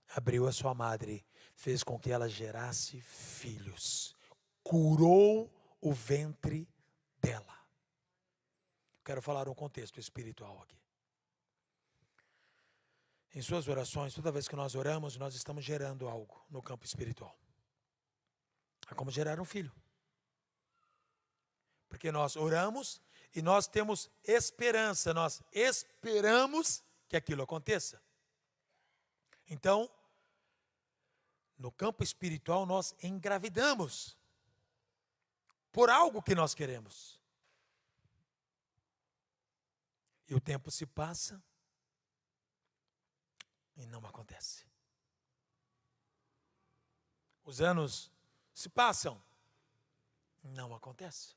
Abriu a sua madre, fez com que ela gerasse filhos, curou o ventre dela. Quero falar um contexto espiritual aqui. Em suas orações, toda vez que nós oramos, nós estamos gerando algo no campo espiritual. É como gerar um filho. Porque nós oramos e nós temos esperança, nós esperamos que aquilo aconteça. Então, no campo espiritual, nós engravidamos por algo que nós queremos. E o tempo se passa e não acontece. Os anos se passam, não acontece.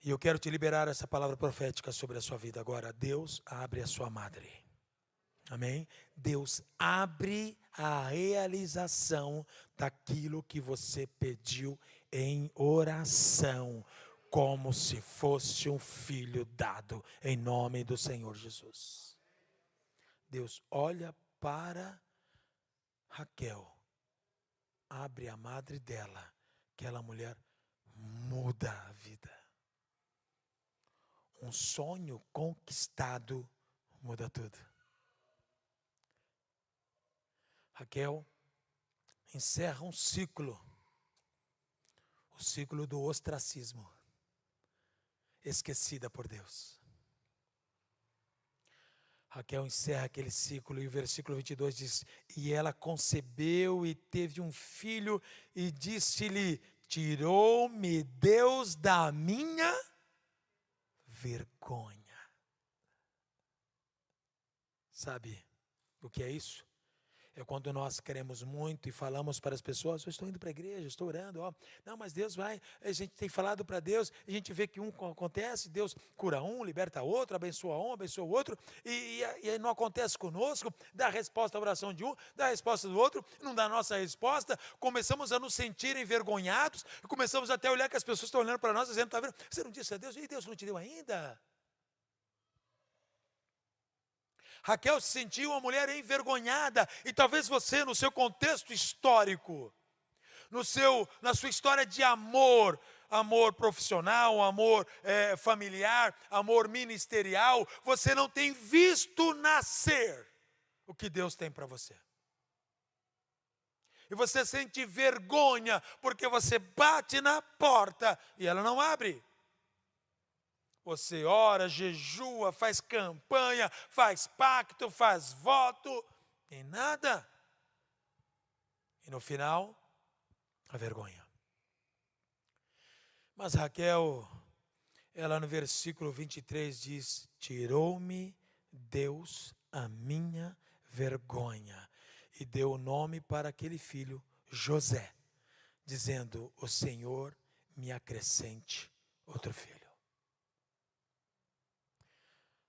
E eu quero te liberar essa palavra profética sobre a sua vida agora. Deus abre a sua madre. Amém? Deus abre a realização daquilo que você pediu em oração, como se fosse um filho dado, em nome do Senhor Jesus. Deus olha para Raquel, abre a madre dela, aquela mulher muda a vida. Um sonho conquistado muda tudo. Raquel encerra um ciclo, o ciclo do ostracismo, esquecida por Deus. Raquel encerra aquele ciclo e o versículo 22 diz: e ela concebeu e teve um filho e disse-lhe: tirou-me Deus da minha vergonha. Sabe o que é isso? É quando nós queremos muito e falamos para as pessoas: eu estou indo para a igreja, estou orando, ó. Não, mas Deus vai. A gente tem falado para Deus, a gente vê que um acontece, Deus cura um, liberta outro, abençoa um, abençoa o outro, e aí não acontece conosco, dá resposta à oração de um, dá resposta do outro, não dá a nossa resposta, começamos a nos sentir envergonhados, e começamos até a olhar que as pessoas estão olhando para nós, dizendo: está vendo, você não disse a Deus, e Deus não te deu ainda? Raquel se sentiu uma mulher envergonhada, e talvez você, no seu contexto histórico, na sua história de amor, amor profissional, amor familiar, amor ministerial, você não tem visto nascer o que Deus tem para você. E você sente vergonha, porque você bate na porta e ela não abre. Você ora, jejua, faz campanha, faz pacto, faz voto, e nada. E no final, a vergonha. Mas Raquel, ela no versículo 23 diz: tirou-me Deus a minha vergonha, e deu o nome para aquele filho José, dizendo: o Senhor me acrescente outro filho.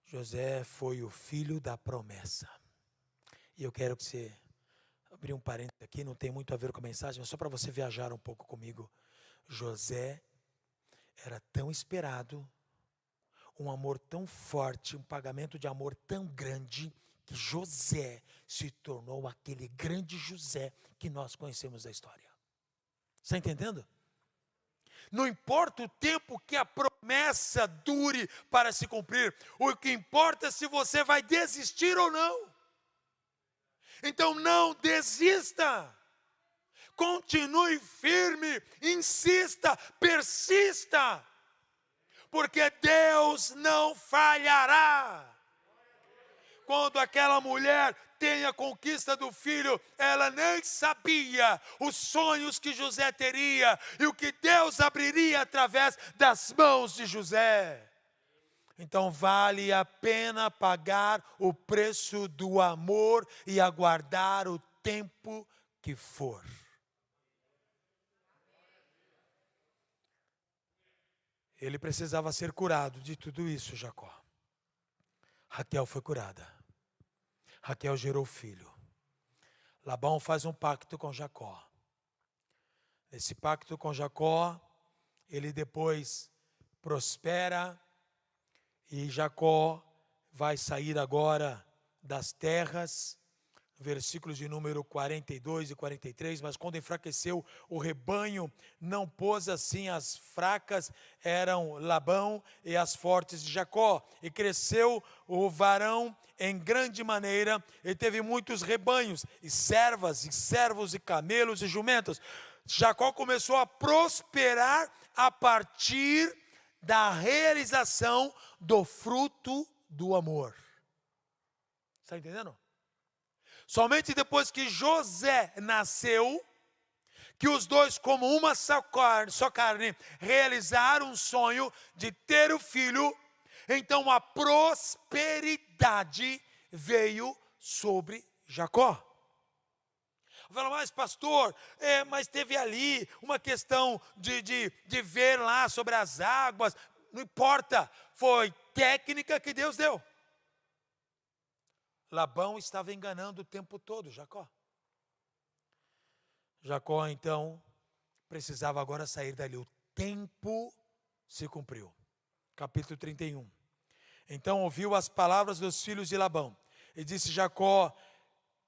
José foi o filho da promessa. E eu quero que você abrir um parênteses aqui, não tem muito a ver com a mensagem, mas só para você viajar um pouco comigo. José era tão esperado, um amor tão forte, um pagamento de amor tão grande, que José se tornou aquele grande José que nós conhecemos da história. Está entendendo? Não importa o tempo que a promessa dure para se cumprir, o que importa é se você vai desistir ou não. Então não desista, continue firme, insista, persista, porque Deus não falhará. Quando aquela mulher tem a conquista do filho, ela nem sabia os sonhos que José teria e o que Deus abriria através das mãos de José. Então vale a pena pagar o preço do amor e aguardar o tempo que for. Ele precisava ser curado de tudo isso, Jacó. Raquel foi curada. Raquel gerou filho. Labão faz um pacto com Jacó. Nesse pacto com Jacó, ele depois prospera e Jacó vai sair agora das terras, versículos de número 42 e 43, mas quando enfraqueceu o rebanho, não pôs assim as fracas, eram Labão, e as fortes de Jacó, e cresceu o varão em grande maneira, e teve muitos rebanhos, e servas, e servos, e camelos, e jumentos. Jacó começou a prosperar a partir da realização do fruto do amor. Está entendendo? Somente depois que José nasceu, que os dois, como uma só carne, realizaram um sonho de ter o filho, então a prosperidade veio sobre Jacó. Fala: mas pastor, mas teve ali uma questão de ver lá sobre as águas. Não importa, foi técnica que Deus deu. Labão estava enganando o tempo todo Jacó. Jacó então precisava agora sair dali. O tempo se cumpriu. Capítulo 31. Então ouviu as palavras dos filhos de Labão. E disse Jacó: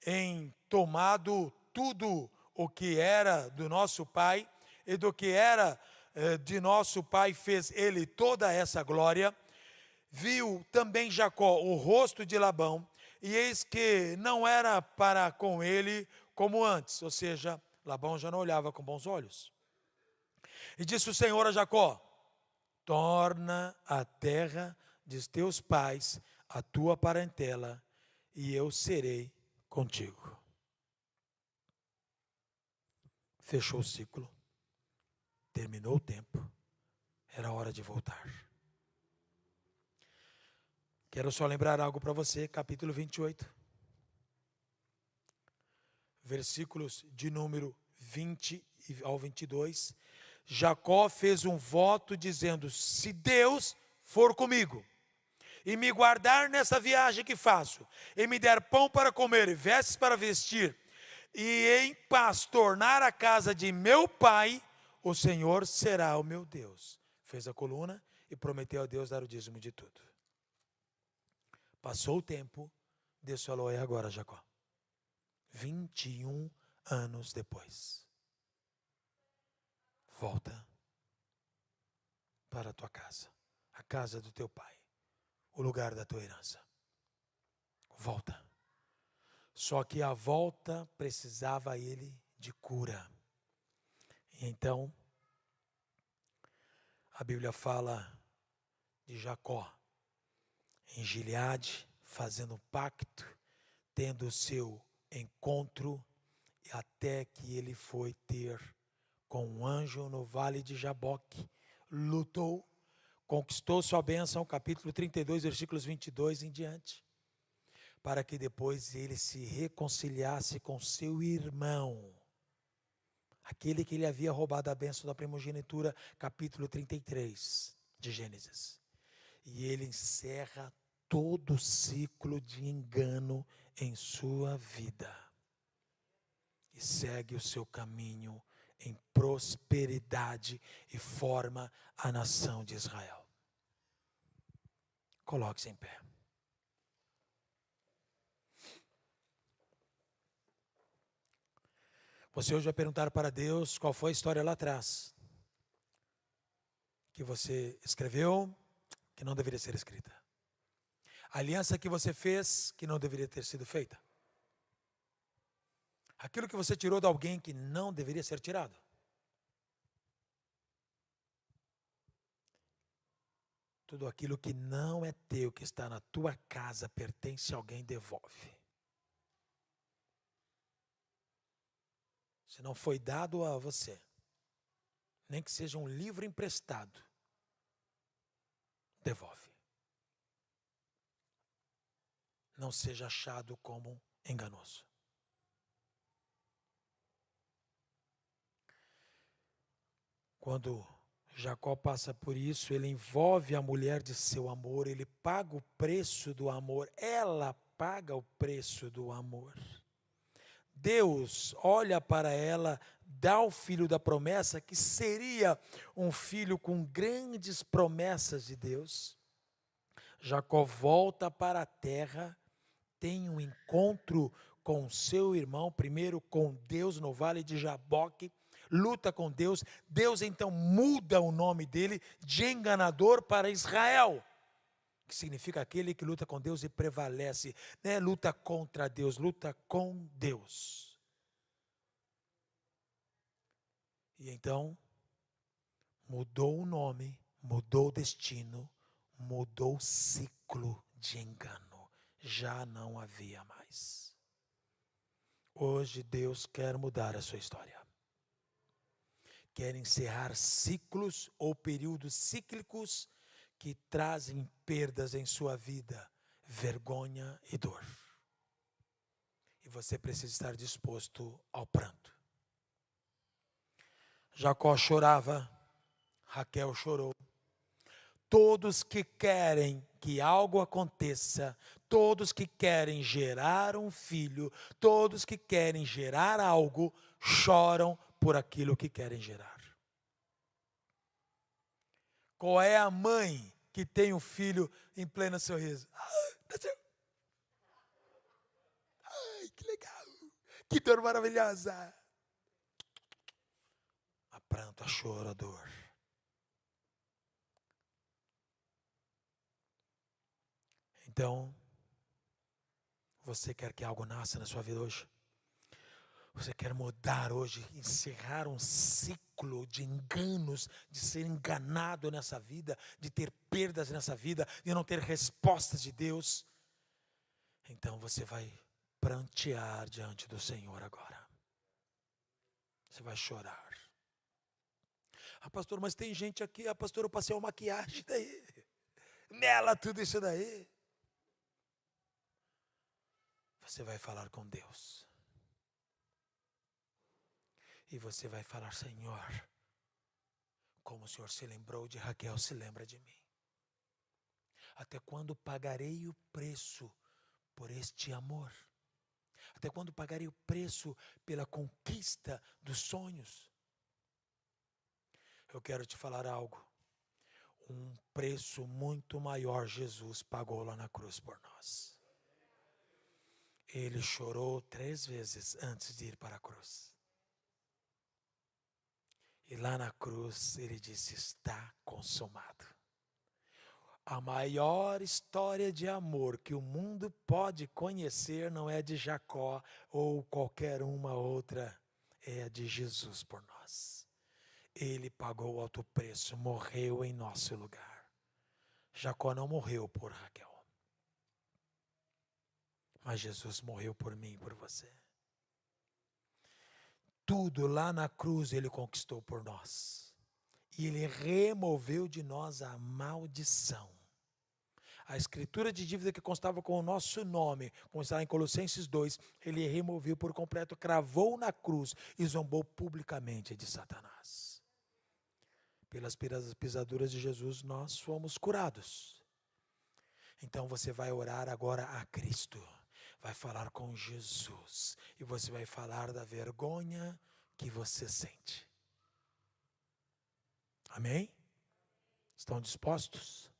em tomado tudo o que era do nosso pai, e do que era de nosso pai fez ele toda essa glória. Viu também Jacó o rosto de Labão, e eis que não era para com ele como antes, ou seja, Labão já não olhava com bons olhos. E disse o Senhor a Jacó: torna a terra de teus pais a tua parentela, e eu serei contigo. Fechou o ciclo, terminou o tempo, era hora de voltar. Quero só lembrar algo para você, capítulo 28, versículos de número 20 ao 22. Jacó fez um voto dizendo: se Deus for comigo e me guardar nessa viagem que faço, e me der pão para comer e vestes para vestir, e em paz tornar a casa de meu pai, o Senhor será o meu Deus. Fez a coluna e prometeu a Deus dar o dízimo de tudo. Passou o tempo, Deus falou: é agora, Jacó. 21 anos depois. Volta para a tua casa, a casa do teu pai, o lugar da tua herança. Volta. Só que a volta precisava ele de cura. E então, a Bíblia fala de Jacó em Gileade, fazendo um pacto, tendo o seu encontro, até que ele foi ter com um anjo no vale de Jaboque, lutou, conquistou sua bênção, capítulo 32, versículos 22 em diante, para que depois ele se reconciliasse com seu irmão, aquele que ele havia roubado a bênção da primogenitura, capítulo 33 de Gênesis. E ele encerra todo o ciclo de engano em sua vida e segue o seu caminho em prosperidade e forma a nação de Israel. Coloque-se em pé. Você hoje vai perguntar para Deus qual foi a história lá atrás que você escreveu, que não deveria ser escrita. A aliança que você fez, que não deveria ter sido feita. Aquilo que você tirou de alguém que não deveria ser tirado. Tudo aquilo que não é teu, que está na tua casa, pertence a alguém, devolve. Se não foi dado a você, nem que seja um livro emprestado, devolve. Não seja achado como enganoso. Quando Jacó passa por isso, ele envolve a mulher de seu amor, ele paga o preço do amor, ela paga o preço do amor. Deus olha para ela, dá o filho da promessa, que seria um filho com grandes promessas de Deus. Jacó volta para a terra, tem um encontro com seu irmão, primeiro com Deus no vale de Jaboque, luta com Deus, Deus então muda o nome dele de enganador para Israel, que significa aquele que luta com Deus e prevalece, não é luta contra Deus, luta com Deus. E então, mudou o nome, mudou o destino, mudou o ciclo de engano, já não havia mais. Hoje Deus quer mudar a sua história. Quer encerrar ciclos ou períodos cíclicos que trazem perdas em sua vida, vergonha e dor. E você precisa estar disposto ao pranto. Jacó chorava, Raquel chorou. Todos que querem que algo aconteça, todos que querem gerar um filho, todos que querem gerar algo, choram por aquilo que querem gerar. Qual é a mãe que tem um filho em pleno sorriso? Nasceu. Ai, que legal. Que dor maravilhosa. A pranto, a choro, a dor. Então, você quer que algo nasça na sua vida hoje? Você quer mudar hoje, encerrar um ciclo de enganos, de ser enganado nessa vida, de ter perdas nessa vida, de não ter respostas de Deus? Então você vai prantear diante do Senhor agora. Você vai chorar. Ah, pastor, mas tem gente aqui, pastor, eu passei uma maquiagem daí. Nela tudo isso daí. Você vai falar com Deus. E você vai falar, Senhor, como o Senhor se lembrou de Raquel, se lembra de mim. Até quando pagarei o preço por este amor? Até quando pagarei o preço pela conquista dos sonhos? Eu quero te falar algo. Um preço muito maior Jesus pagou lá na cruz por nós. Ele chorou 3 vezes antes de ir para a cruz. E lá na cruz ele disse, está consumado. A maior história de amor que o mundo pode conhecer não é de Jacó ou qualquer uma outra, é a de Jesus por nós. Ele pagou o alto preço, morreu em nosso lugar. Jacó não morreu por Raquel, mas Jesus morreu por mim e por você. Tudo lá na cruz ele conquistou por nós. E ele removeu de nós a maldição. A escritura de dívida que constava com o nosso nome, como está em Colossenses 2, ele removeu por completo, cravou na cruz e zombou publicamente de Satanás. Pelas pisaduras de Jesus nós fomos curados. Então você vai orar agora a Cristo. Vai falar com Jesus. E você vai falar da vergonha que você sente. Amém? Estão dispostos?